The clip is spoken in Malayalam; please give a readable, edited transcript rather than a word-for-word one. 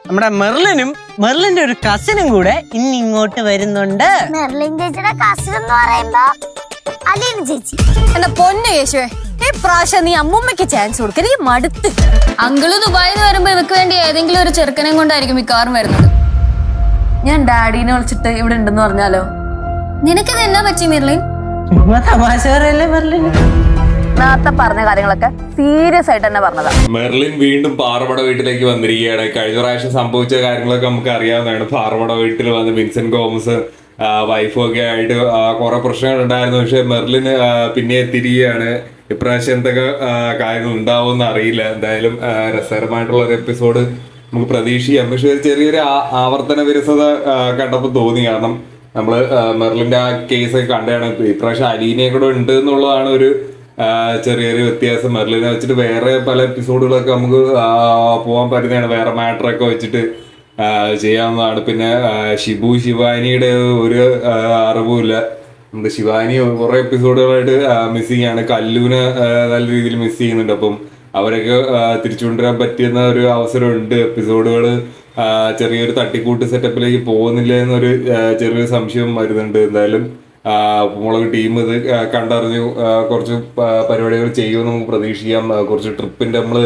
നമ്മുടെ മെർലിന്റെ ഒരു കസിനും കൂടെ ഇന്ന് ഇങ്ങോട്ട് വരുന്നുണ്ട്. മെർലിൻ ചേച്ചിയുടെ കസിൻ എന്ന് പറയുമ്പോ അലീന ചേച്ചി. എന്റെ പൊന്നു യേശുവേ, ഈ പ്രാവശ്യം നീ അമ്മൂമ്മയ്ക്ക് ചാൻസ് കൊടുക്ക. നീ മടുത്ത്. അങ്കിള് ദുബായിന്ന് വരുമ്പോ ഇവക്ക് വേണ്ടി ഏതെങ്കിലും ഒരു ചെറുക്കനെ കൊണ്ടായിരിക്കും മിക്കവാറും വരുന്നത്. ഞാൻ ഡാഡീനെ വിളിച്ചിട്ട് ഇവിടെ ഉണ്ടെന്ന് പറഞ്ഞാലോ? നിനക്കിത് എന്നാ പറ്റി മെർലിൻ? തമാശ പറയല്ലേ മെർലിന്? നേരത്തെ പറഞ്ഞ കാര്യങ്ങളൊക്കെ സീരിയസ് ആയിട്ട് തന്നെ പറഞ്ഞതാ. മെർലിൻ വീണ്ടും പാറമട വീട്ടിലേക്ക് വന്നിരിക്കുകയാണ്. കഴിഞ്ഞ പ്രാവശ്യം സംഭവിച്ച കാര്യങ്ങളൊക്കെ നമുക്ക് അറിയാവുന്നതാണ്. പാറമട വീട്ടിൽ വന്ന് വിൻസെന്റ് ഗോമസ് വൈഫും ഒക്കെ ആയിട്ട് കുറെ പ്രശ്നങ്ങൾ ഉണ്ടായിരുന്നു. പക്ഷെ മെർലിൻ പിന്നെ തിരികെയാണ്. ഇപ്രാവശ്യം എന്തൊക്കെ കാര്യങ്ങൾ ഉണ്ടാവുമെന്ന് അറിയില്ല. എന്തായാലും രസകരമായിട്ടുള്ള ഒരു എപ്പിസോഡ് നമുക്ക് പ്രതീക്ഷിക്കാം. പക്ഷെ ചെറിയൊരു ആവർത്തന വിരസത കണ്ടപ്പോൾ തോന്നി. കാരണം നമ്മള് മെർലിന്റെ ആ കേസൊക്കെ കണ്ടാണ്. ഇപ്രാവശ്യം അലീനയും കൂടെ ഉണ്ട് എന്നുള്ളതാണ് ഒരു ചെറിയൊരു വ്യത്യാസം. മെർലിനെ വെച്ചിട്ട് വേറെ പല എപ്പിസോഡുകളൊക്കെ നമുക്ക് പോകാൻ പറ്റുന്നതാണ്. വേറെ മാറ്ററൊക്കെ വെച്ചിട്ട് ചെയ്യാവുന്നതാണ്. പിന്നെ ശിവാനിയുടെ ഒരു അറിവുമില്ല. നമ്മുടെ ശിവാനി കുറെ എപ്പിസോഡുകളായിട്ട് മിസ്സിങ് ആണ്. കല്ലുവിനെ നല്ല രീതിയിൽ മിസ് ചെയ്യുന്നുണ്ട്. അപ്പം അവരൊക്കെ തിരിച്ചു കൊണ്ടുവരാൻ പറ്റുന്ന ഒരു അവസരമുണ്ട്. എപ്പിസോഡുകൾ ചെറിയൊരു തട്ടിക്കൂട്ട് സെറ്റപ്പിലേക്ക് പോകുന്നില്ല എന്നൊരു ചെറിയൊരു സംശയം വരുന്നുണ്ട്. എന്തായാലും മുളക് ടീം ഇത് കണ്ടറിഞ്ഞു കുറച്ച് പരിപാടികൾ ചെയ്യുമെന്ന് നമുക്ക് പ്രതീക്ഷിക്കാം. കുറച്ച് ട്രിപ്പിന്റെ നമ്മള്